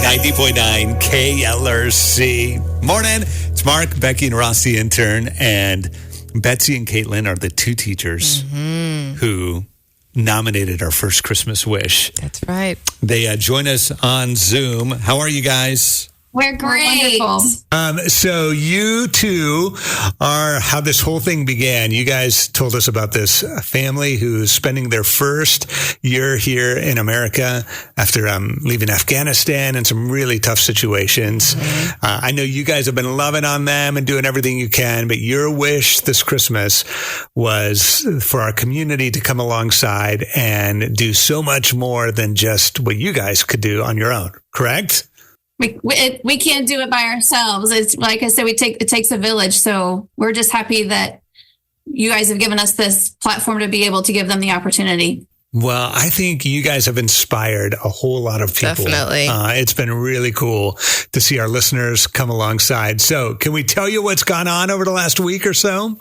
90.9 KLRC. Morning. It's Mark, Becky, and Ross, the intern. And Betsy and Caitlin are the two teachers who nominated our first Christmas wish. That's right. They join us on Zoom. How are you guys? We're great. We're wonderful. So you two are how this whole thing began. You guys told us about this family who's spending their first year here in America after leaving Afghanistan and some really tough situations. I know you guys have been loving on them and doing everything you can, but your wish this Christmas was for our community to come alongside and do so much more than just what you guys could do on your own, correct? We can't do it by ourselves. It's like I said, it takes a village. So we're just happy that you guys have given us this platform to be able to give them the opportunity. Well, I think you guys have inspired a whole lot of people. Definitely. It's been really cool to see our listeners come alongside. So can we tell you what's gone on over the last week or so?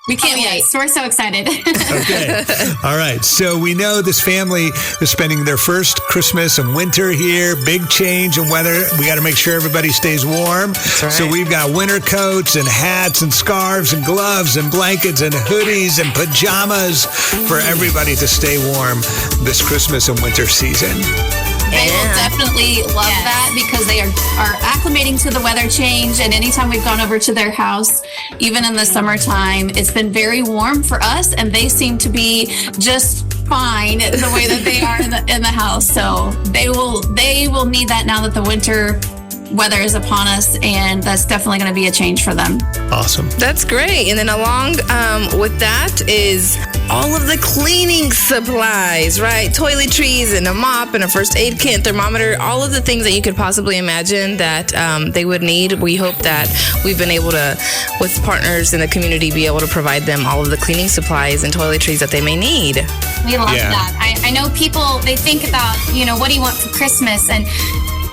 We can't wait. We're so excited. Okay. All right. So we know this family is spending their first Christmas and winter here. Big change in weather. We got to make sure everybody stays warm. That's right. So we've got winter coats and hats and scarves and gloves and blankets and hoodies and pajamas for everybody to stay warm this Christmas and winter season. They will definitely love that because they are acclimating to the weather change. And anytime we've gone over to their house, even in the summertime, it's been very warm for us. And they seem to be just fine the way that they are in the house. So they will need that now that the winter weather is upon us, and that's definitely going to be a change for them. Awesome. That's great. And then along with that is all of the cleaning supplies, right? Toiletries and a mop and a first aid kit, thermometer, all of the things that you could possibly imagine that they would need. We hope that we've been able to, with partners in the community, be able to provide them all of the cleaning supplies and toiletries that they may need. We love that. I know people, they think about, what do you want for Christmas? And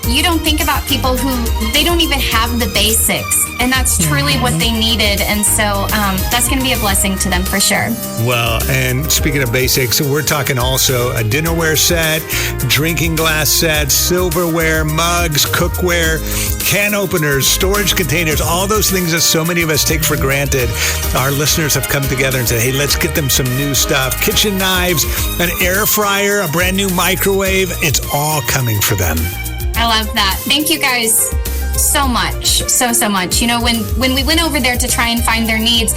you don't think about people who, they don't even have the basics. And that's truly what they needed. And so that's going to be a blessing to them for sure. Well, and speaking of basics, we're talking also a dinnerware set, drinking glass sets, silverware, mugs, cookware, can openers, storage containers, all those things that so many of us take for granted. Our listeners have come together and said, hey, let's get them some new stuff. Kitchen knives, an air fryer, a brand new microwave. It's all coming for them. I love that. Thank you guys so much. So much. When we went over there to try and find their needs,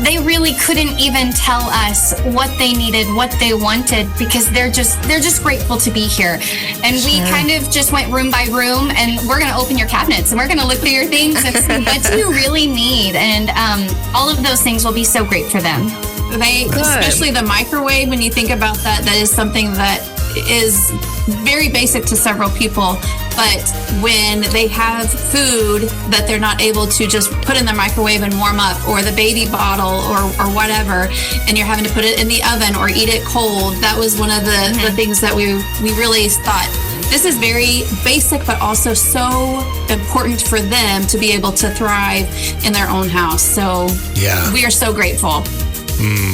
they really couldn't even tell us what they needed, what they wanted, because they're just grateful to be here. And we kind of just went room by room, and we're going to open your cabinets and we're going to look through your things and see what do you really need. And all of those things will be so great for them. Especially the microwave, when you think about that is something that is very basic to several people, but when they have food that they're not able to just put in the microwave and warm up, or the baby bottle or whatever, and you're having to put it in the oven or eat it cold, that was one of the things that we really thought, this is very basic, but also so important for them to be able to thrive in their own house. So we are so grateful.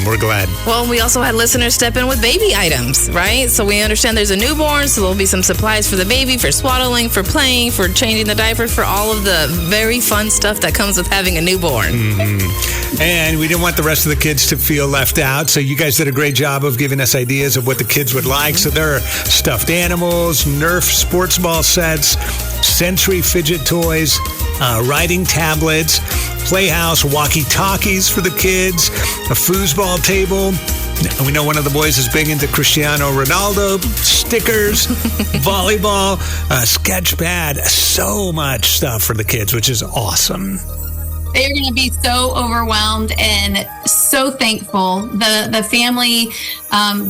We're glad. Well, we also had listeners step in with baby items, right? So we understand there's a newborn, so there'll be some supplies for the baby, for swaddling, for playing, for changing the diapers, for all of the very fun stuff that comes with having a newborn. And we didn't want the rest of the kids to feel left out, so you guys did a great job of giving us ideas of what the kids would like. So there are stuffed animals, Nerf sports ball sets, Sensory fidget toys, writing tablets, playhouse walkie-talkies for the kids, a foosball table. We know one of the boys is big into Cristiano Ronaldo, stickers, volleyball, sketch pad, so much stuff for the kids, which is awesome. They are going to be so overwhelmed and so thankful. The family,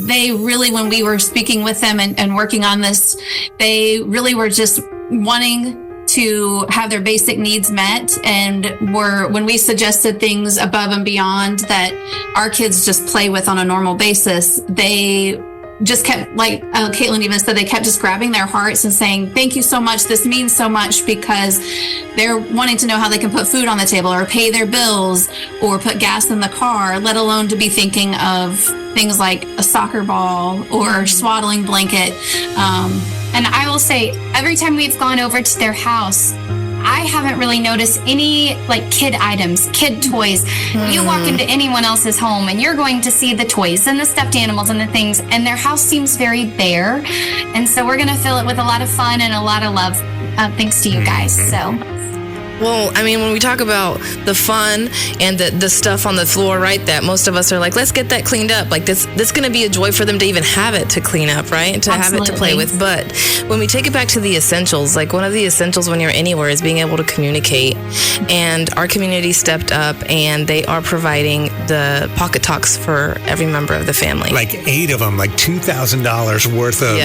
they really, when we were speaking with them and working on this, they really were just wanting to have their basic needs met, and when we suggested things above and beyond that our kids just play with on a normal basis, they just kept, like Caitlin even said, they kept just grabbing their hearts and saying, thank you so much. This means so much, because they're wanting to know how they can put food on the table or pay their bills or put gas in the car, let alone to be thinking of things like a soccer ball or swaddling blanket. And I will say, every time we've gone over to their house, I haven't really noticed any like kid items, kid toys. You walk into anyone else's home and you're going to see the toys and the stuffed animals and the things, and their house seems very bare. And so we're going to fill it with a lot of fun and a lot of love, thanks to you guys. So. Well, I mean, when we talk about the fun and the stuff on the floor, right, that most of us are like, let's get that cleaned up. Like this going to be a joy for them to even have it to clean up, right? And to have it to play with. But when we take it back to the essentials, like one of the essentials when you're anywhere is being able to communicate. And our community stepped up and they are providing the Pocket Talks for every member of the family. Like 8 of them, like $2,000 worth of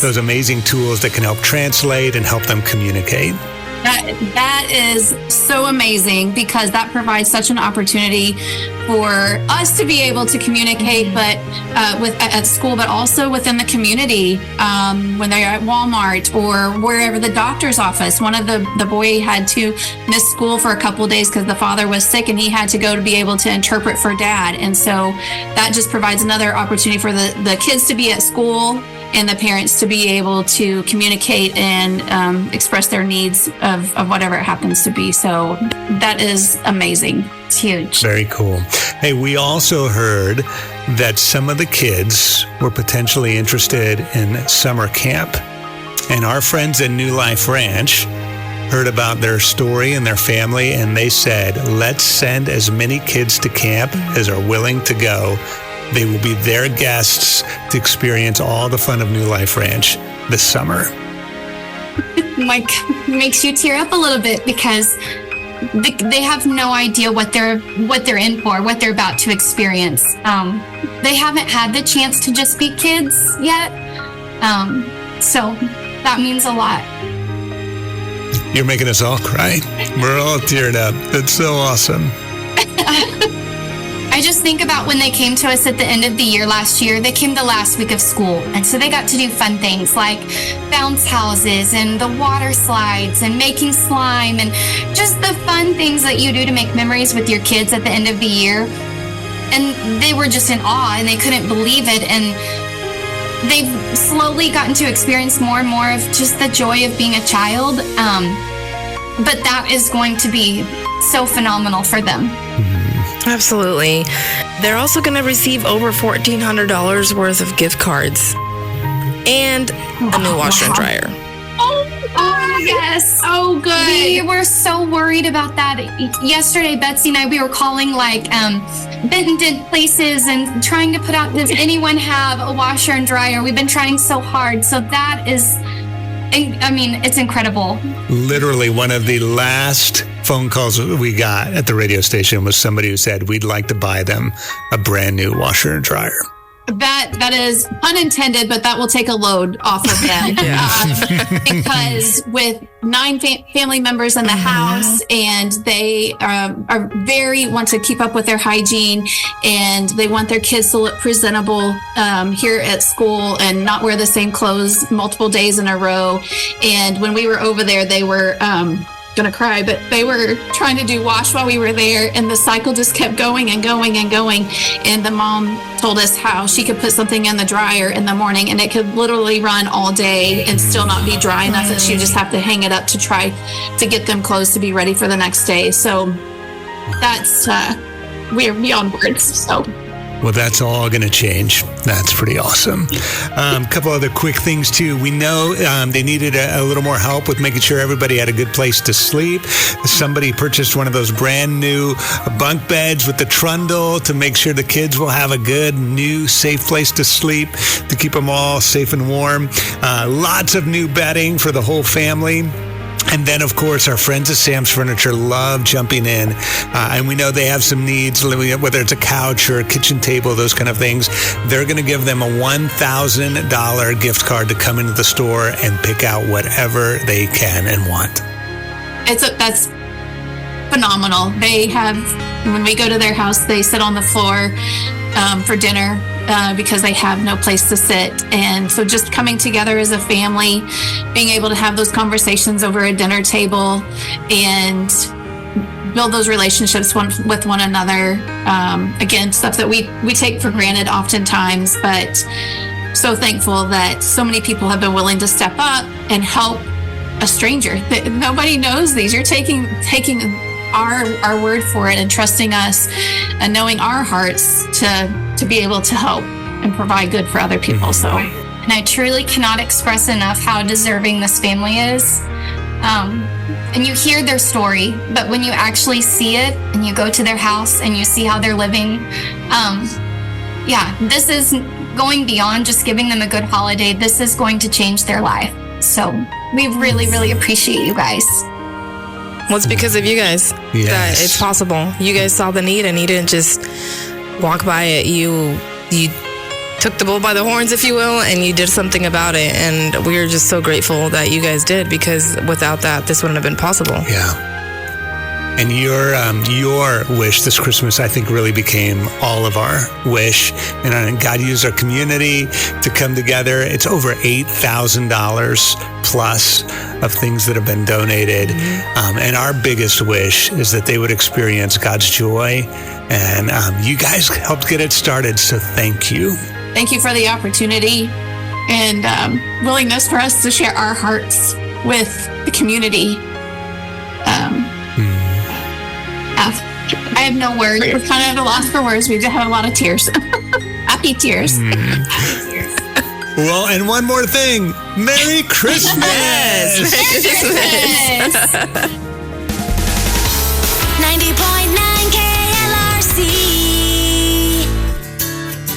those amazing tools that can help translate and help them communicate. That is so amazing, because that provides such an opportunity for us to be able to communicate, but at school, but also within the community, when they're at Walmart or wherever, the doctor's office. One of the boy had to miss school for a couple of days because the father was sick, and he had to go to be able to interpret for dad. And so that just provides another opportunity for the kids to be at school and the parents to be able to communicate and express their needs of whatever it happens to be. So that is amazing. It's huge. Very cool. Hey, we also heard that some of the kids were potentially interested in summer camp. And our friends at New Life Ranch heard about their story and their family, and they said, let's send as many kids to camp as are willing to go. They will be their guests to experience all the fun of New Life Ranch this summer. Like, makes you tear up a little bit, because they have no idea what they're in for, what they're about to experience. They haven't had the chance to just be kids yet. So that means a lot. You're making us all cry. We're all teared up. That's so awesome. I just think about when they came to us at the end of the year last year. They came the last week of school, and so they got to do fun things like bounce houses and the water slides and making slime and just the fun things that you do to make memories with your kids at the end of the year. And they were just in awe, and they couldn't believe it. And they've slowly gotten to experience more and more of just the joy of being a child. But that is going to be so phenomenal for them. Absolutely. They're also going to receive over $1,400 worth of gift cards and a new washer and dryer. Oh, yes. Oh, good. We were so worried about that. Yesterday, Betsy and I, we were calling like Benton places and trying to put out, does anyone have a washer and dryer? We've been trying so hard. So that is, I mean, it's incredible. Literally, one of the last phone calls we got at the radio station was somebody who said, we'd like to buy them a brand new washer and dryer. That is unintended, but that will take a load off of them. Because with 9 family members in the house, and they are want to keep up with their hygiene, and they want their kids to look presentable here at school and not wear the same clothes multiple days in a row. And when we were over there, they were gonna cry, but they were trying to do wash while we were there, and the cycle just kept going and going and going. And the mom told us how she could put something in the dryer in the morning and it could literally run all day and still not be dry enough, that she would just have to hang it up to try to get them clothes to be ready for the next day. So that's we're beyond words. So well, that's all going to change. That's pretty awesome. A couple other quick things, too. We know they needed a little more help with making sure everybody had a good place to sleep. Somebody purchased one of those brand new bunk beds with the trundle to make sure the kids will have a good, new, safe place to sleep, to keep them all safe and warm. Lots of new bedding for the whole family. And then, of course, our friends at Sam's Furniture love jumping in. And we know they have some needs, whether it's a couch or a kitchen table, those kind of things. They're going to give them a $1,000 gift card to come into the store and pick out whatever they can and want. That's phenomenal. They have, when we go to their house, they sit on the floor for dinner because they have no place to sit. And so just coming together as a family, being able to have those conversations over a dinner table and build those relationships with one another. Again, stuff that we take for granted oftentimes, but so thankful that so many people have been willing to step up and help a stranger that nobody knows these. You're taking our word for it and trusting us and knowing our hearts to be able to help and provide good for other people. So, and I truly cannot express enough how deserving this family is. And you hear their story, but when you actually see it and you go to their house and you see how they're living, this is going beyond just giving them a good holiday. This is going to change their life. So we really, really appreciate you guys. Well, it's because of you guys that it's possible. You guys saw the need and you didn't just walk by it. You took the bull by the horns, if you will, and you did something about it. And we're just so grateful that you guys did, because without that, this wouldn't have been possible. Yeah. And your wish this Christmas, I think, really became all of our wish. And God used our community to come together. It's over $8,000 plus of things that have been donated. And our biggest wish is that they would experience God's joy. And you guys helped get it started, so thank you. thank you for the opportunity and willingness for us to share our hearts with the community. I have no words. We're kind of at a loss for words. We just have a lot of tears. Happy tears. Well, and one more thing. Merry Christmas! Yes. Merry Christmas! 90.9